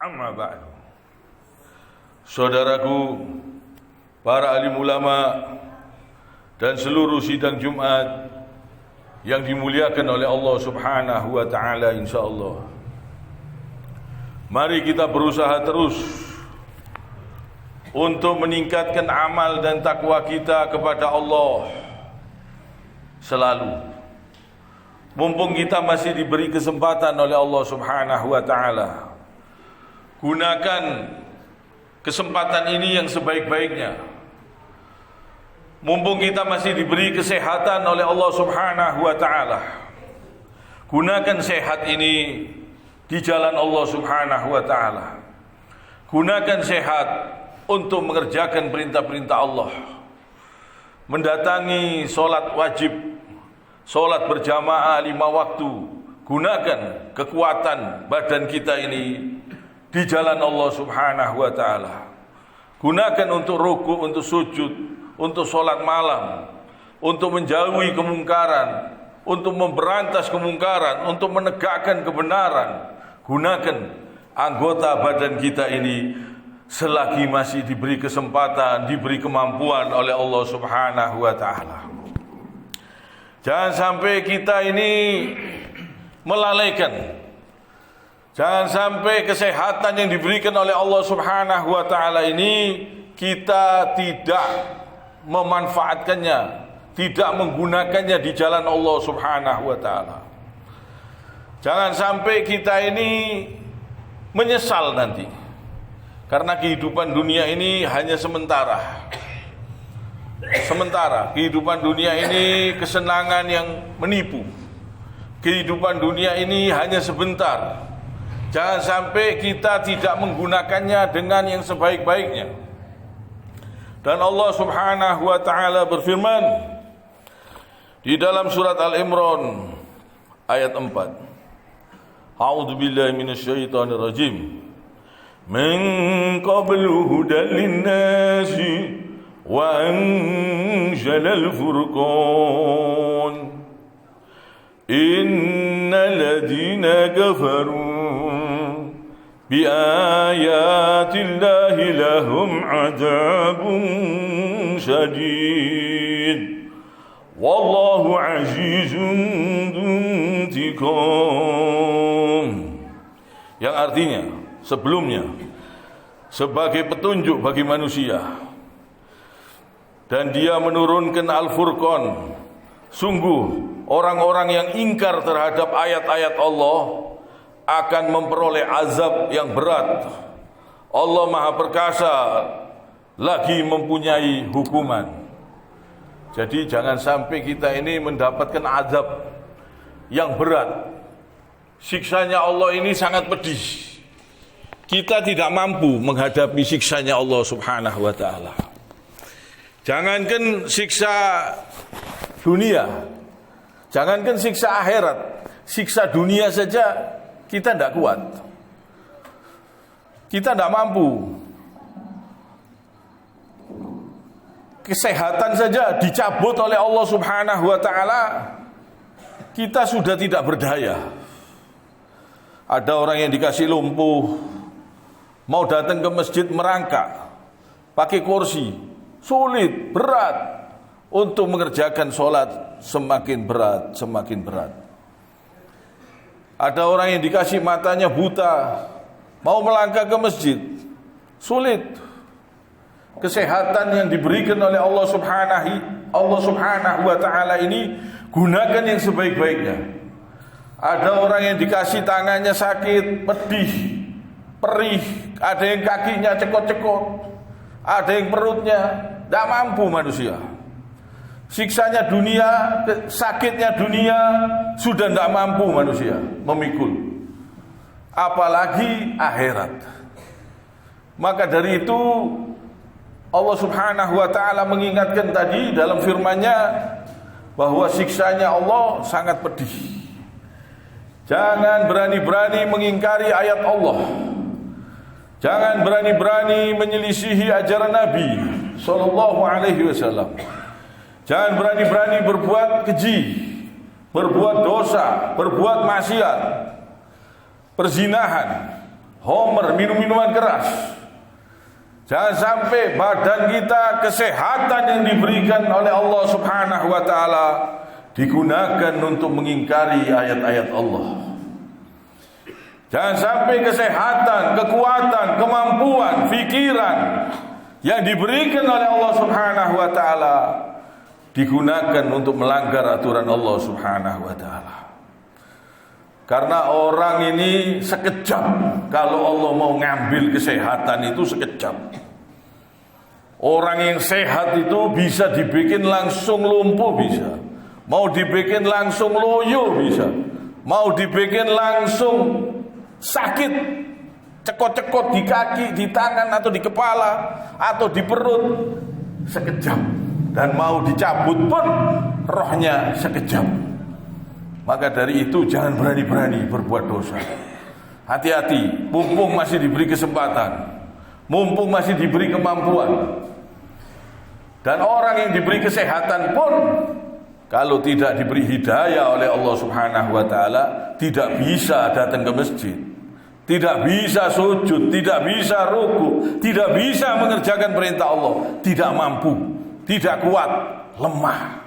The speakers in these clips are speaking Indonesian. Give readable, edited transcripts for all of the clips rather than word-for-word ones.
Amma ba'du. Saudaraku, para alim ulama dan seluruh sidang Jumat yang dimuliakan oleh Allah Subhanahu wa taala, insyaallah. Mari kita berusaha terus untuk meningkatkan amal dan takwa kita kepada Allah selalu. Mumpung kita masih diberi kesempatan oleh Allah Subhanahu wa taala, gunakan kesempatan ini yang sebaik-baiknya. Mumpung kita masih diberi kesehatan oleh Allah Subhanahu wa taala, gunakan sehat ini di jalan Allah Subhanahu wa taala. Gunakan sehat untuk mengerjakan perintah-perintah Allah. Mendatangi solat wajib, solat berjamaah 5 waktu. Gunakan kekuatan badan kita ini di jalan Allah Subhanahu wa taala. Gunakan untuk ruku, untuk sujud, untuk sholat malam, untuk menjauhi kemungkaran, untuk memberantas kemungkaran, untuk menegakkan kebenaran. Gunakan anggota badan kita ini selagi masih diberi kesempatan, diberi kemampuan oleh Allah Subhanahu wa taala. Jangan sampai kita ini melalaikan. Jangan sampai kesehatan yang diberikan oleh Allah Subhanahu wa taala ini kita tidak memanfaatkannya, tidak menggunakannya di jalan Allah Subhanahu wa taala. Jangan sampai kita ini menyesal nanti, karena kehidupan dunia ini hanya sementara. Sementara kehidupan dunia ini kesenangan yang menipu. Kehidupan dunia ini hanya sebentar. Jangan sampai kita tidak menggunakannya dengan yang sebaik-baiknya. Dan Allah Subhanahu wa taala berfirman di dalam surat Al-Imran ayat 4. A'udzu billahi minasyaitonir rajim. Min qablu hudan lin-nasi wa anzalal furqan. Innal ladzina kafaru بِآيَاتِ اللَّهِ لَهُمْ عَذَابٌ شَدِيدٌ وَاللَّهُ عَزِيزٌ ذُو انتِقَامٍ. Yang artinya sebelumnya sebagai petunjuk bagi manusia, dan Dia menurunkan Al-Furqan. Sungguh orang-orang yang ingkar terhadap ayat-ayat Allah akan memperoleh azab yang berat. Allah Maha Perkasa lagi mempunyai hukuman. Jadi jangan sampai kita ini mendapatkan azab yang berat. Siksanya Allah ini sangat pedih. Kita tidak mampu menghadapi siksanya Allah Subhanahu wa taala. Jangankan siksa dunia, jangankan siksa akhirat, siksa dunia saja kita tidak kuat. Kita tidak mampu. Kesehatan saja dicabut oleh Allah Subhanahu wa taala, kita sudah tidak berdaya. Ada orang yang dikasih lumpuh, mau datang ke masjid merangkak, pakai kursi, sulit, berat. Untuk mengerjakan sholat semakin berat, semakin berat. Ada orang yang dikasih matanya buta, mau melangkah ke masjid, sulit. Kesehatan yang diberikan oleh Allah Subhanahu wa taala ini gunakan yang sebaik-baiknya. Ada orang yang dikasih tangannya sakit, pedih, perih, ada yang kakinya cekot-cekot, ada yang perutnya tidak mampu manusia. Siksanya dunia, sakitnya dunia sudah tidak mampu manusia memikul, apalagi akhirat. Maka dari itu Allah Subhanahu wa taala mengingatkan tadi dalam firman-Nya bahwa siksanya Allah sangat pedih. Jangan berani-berani mengingkari ayat Allah. Jangan berani-berani menyelisihi ajaran Nabi sallallahu alaihi wasallam. Jangan berani-berani berbuat keji, berbuat dosa, berbuat maksiat, perzinahan, homer, minum-minuman keras. Jangan sampai badan kita, kesehatan yang diberikan oleh Allah Subhanahu wa taala digunakan untuk mengingkari ayat-ayat Allah. Jangan sampai kesehatan, kekuatan, kemampuan, pikiran yang diberikan oleh Allah Subhanahu wa taala digunakan untuk melanggar aturan Allah Subhanahu wa taala. Karena orang ini sekejap, kalau Allah mau ngambil kesehatan itu sekejap. Orang yang sehat itu bisa dibikin langsung lumpuh bisa. Mau dibikin langsung loyo bisa. Mau dibikin langsung sakit, cekot-cekot di kaki, di tangan, atau di kepala, atau di perut sekejap. Dan mau dicabut pun rohnya sekejap. Maka dari itu jangan berani-berani berbuat dosa. Hati-hati, mumpung masih diberi kesempatan, mumpung masih diberi kemampuan. Dan orang yang diberi kesehatan pun kalau tidak diberi hidayah oleh Allah Subhanahu wa taala, tidak bisa datang ke masjid, tidak bisa sujud, tidak bisa ruku, tidak bisa mengerjakan perintah Allah, tidak mampu, tidak kuat, lemah.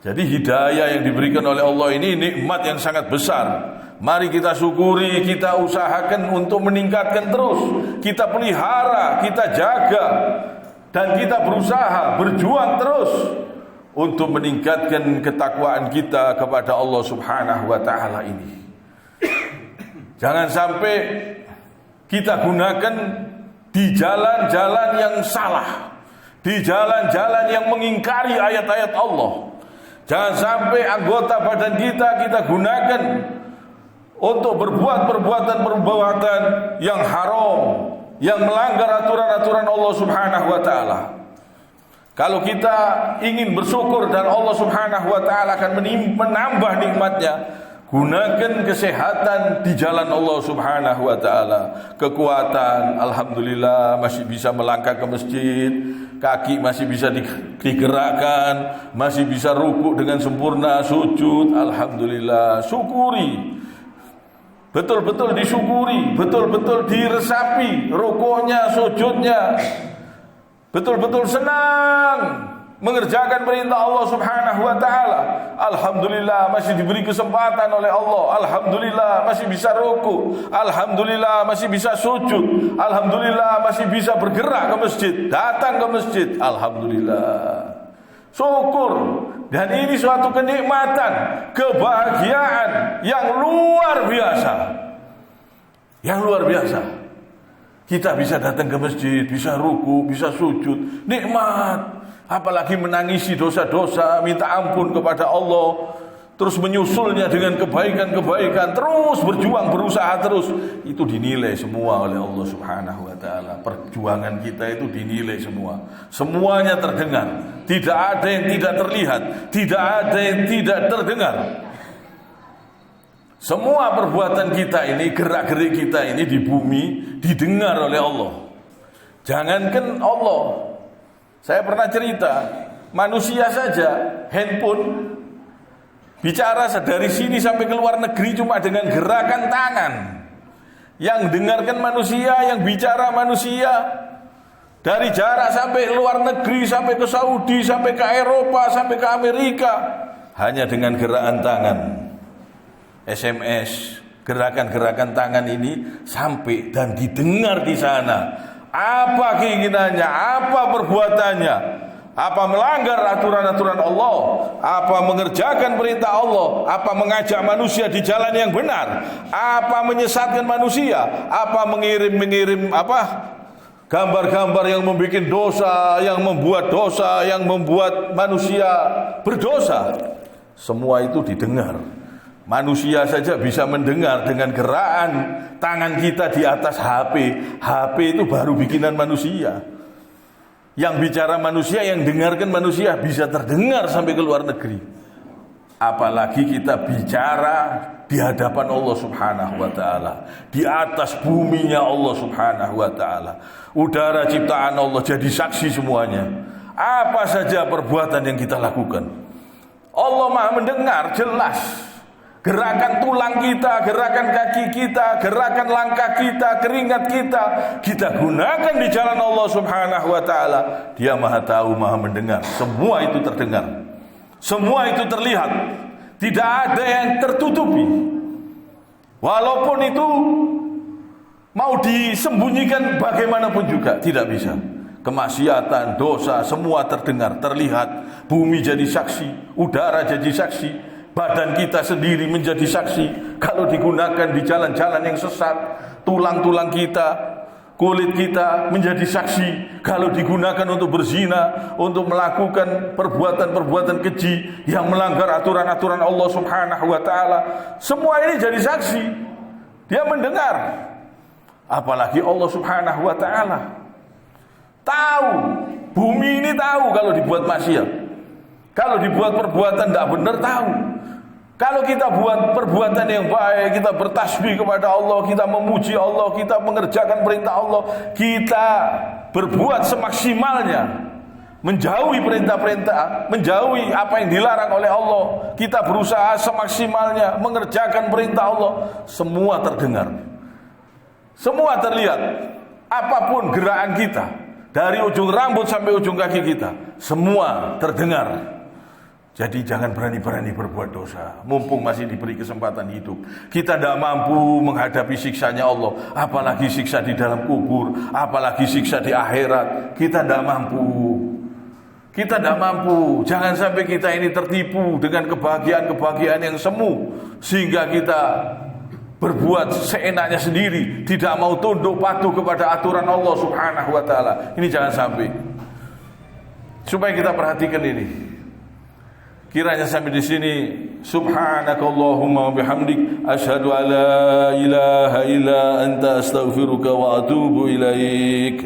Jadi hidayah yang diberikan oleh Allah ini nikmat yang sangat besar. Mari kita syukuri, kita usahakan untuk meningkatkan terus. Kita pelihara, kita jaga, dan kita berusaha, berjuang terus untuk meningkatkan ketakwaan kita kepada Allah Subhanahu wa taala ini. Jangan sampai kita gunakan di jalan-jalan yang salah, di jalan-jalan yang mengingkari ayat-ayat Allah. Jangan sampai anggota badan kita gunakan untuk berbuat perbuatan-perbuatan yang haram, yang melanggar aturan-aturan Allah Subhanahu wa taala. Kalau kita ingin bersyukur dan Allah Subhanahu wa taala akan menambah nikmatnya, gunakan kesehatan di jalan Allah Subhanahu wa taala. Kekuatan, alhamdulillah masih bisa melangkah ke masjid, kaki masih bisa digerakkan, masih bisa ruku dengan sempurna, sujud, alhamdulillah. Syukuri. Betul-betul disyukuri, betul-betul diresapi rukunya, sujudnya. Betul-betul senang mengerjakan perintah Allah Subhanahu wa taala. Alhamdulillah masih diberi kesempatan oleh Allah. Alhamdulillah masih bisa ruku. Alhamdulillah masih bisa sujud. Alhamdulillah masih bisa bergerak ke masjid, datang ke masjid. Alhamdulillah. Syukur. Dan ini suatu kenikmatan, kebahagiaan yang luar biasa. Yang luar biasa. Kita bisa datang ke masjid, bisa ruku, bisa sujud. Nikmat. Apalagi menangisi dosa-dosa, minta ampun kepada Allah, terus menyusulnya dengan kebaikan-kebaikan, terus berjuang, berusaha terus. Itu dinilai semua oleh Allah Subhanahu wa taala. Perjuangan kita itu dinilai semua. Semuanya terdengar. Tidak ada yang tidak terlihat, tidak ada yang tidak terdengar. Semua perbuatan kita ini, gerak-gerik kita ini di bumi didengar oleh Allah. Jangankan Allah. Saya pernah cerita, manusia saja handphone bicara dari sini sampai ke luar negeri cuma dengan gerakan tangan. Yang dengarkan manusia, yang bicara manusia. Dari jarak sampai luar negeri, sampai ke Saudi, sampai ke Eropa, sampai ke Amerika, hanya dengan gerakan tangan. SMS, gerakan-gerakan tangan ini sampai dan didengar di sana. Apa keinginannya, apa perbuatannya, apa melanggar aturan-aturan Allah, apa mengerjakan perintah Allah, apa mengajak manusia di jalan yang benar, apa menyesatkan manusia, apa mengirim gambar-gambar yang membuat dosa, yang membuat dosa, yang membuat manusia berdosa. Semua itu didengar. Manusia saja bisa mendengar dengan gerakan tangan kita di atas HP. HP itu baru bikinan manusia. Yang bicara manusia, yang dengarkan manusia bisa terdengar sampai ke luar negeri. Apalagi kita bicara di hadapan Allah Subhanahu wa taala, di atas buminya Allah Subhanahu wa taala. Udara ciptaan Allah jadi saksi semuanya. Apa saja perbuatan yang kita lakukan, Allah Maha mendengar jelas. Gerakan tulang kita, gerakan kaki kita, gerakan langkah kita, keringat kita gunakan di jalan Allah Subhanahu wa taala. Dia Maha tahu, Maha mendengar. Semua itu terdengar. Semua itu terlihat. Tidak ada yang tertutupi. Walaupun itu mau disembunyikan bagaimanapun juga tidak bisa. Kemaksiatan, dosa, semua terdengar, terlihat. Bumi jadi saksi, udara jadi saksi, badan kita sendiri menjadi saksi. Kalau digunakan di jalan-jalan yang sesat, tulang-tulang kita, kulit kita menjadi saksi. Kalau digunakan untuk berzina, untuk melakukan perbuatan-perbuatan keji yang melanggar aturan-aturan Allah Subhanahu wa taala, semua ini jadi saksi. Dia mendengar. Apalagi Allah Subhanahu wa taala tahu, bumi ini tahu kalau dibuat maksiat. Kalau dibuat perbuatan tidak benar tahu. Kalau kita buat perbuatan yang baik, kita bertasbih kepada Allah, kita memuji Allah, kita mengerjakan perintah Allah, kita berbuat semaksimalnya, menjauhi perintah-perintah, menjauhi apa yang dilarang oleh Allah, kita berusaha semaksimalnya mengerjakan perintah Allah, semua terdengar, semua terlihat. Apapun gerakan kita, dari ujung rambut sampai ujung kaki kita, semua terdengar. Jadi jangan berani-berani berbuat dosa, mumpung masih diberi kesempatan hidup. Kita tidak mampu menghadapi siksanya Allah, apalagi siksa di dalam kubur, apalagi siksa di akhirat. Kita tidak mampu. Kita tidak mampu. Jangan sampai kita ini tertipu dengan kebahagiaan-kebahagiaan yang semu, sehingga kita berbuat seenaknya sendiri, tidak mau tunduk patuh kepada aturan Allah Subhanahu wa taala. Ini jangan sampai. Supaya kita perhatikan ini. Kiranya sampai di sini. Subhanakallahumma wa bihamdik, asyhadu an la ilaha illa anta, astaghfiruka wa atubu ilaik.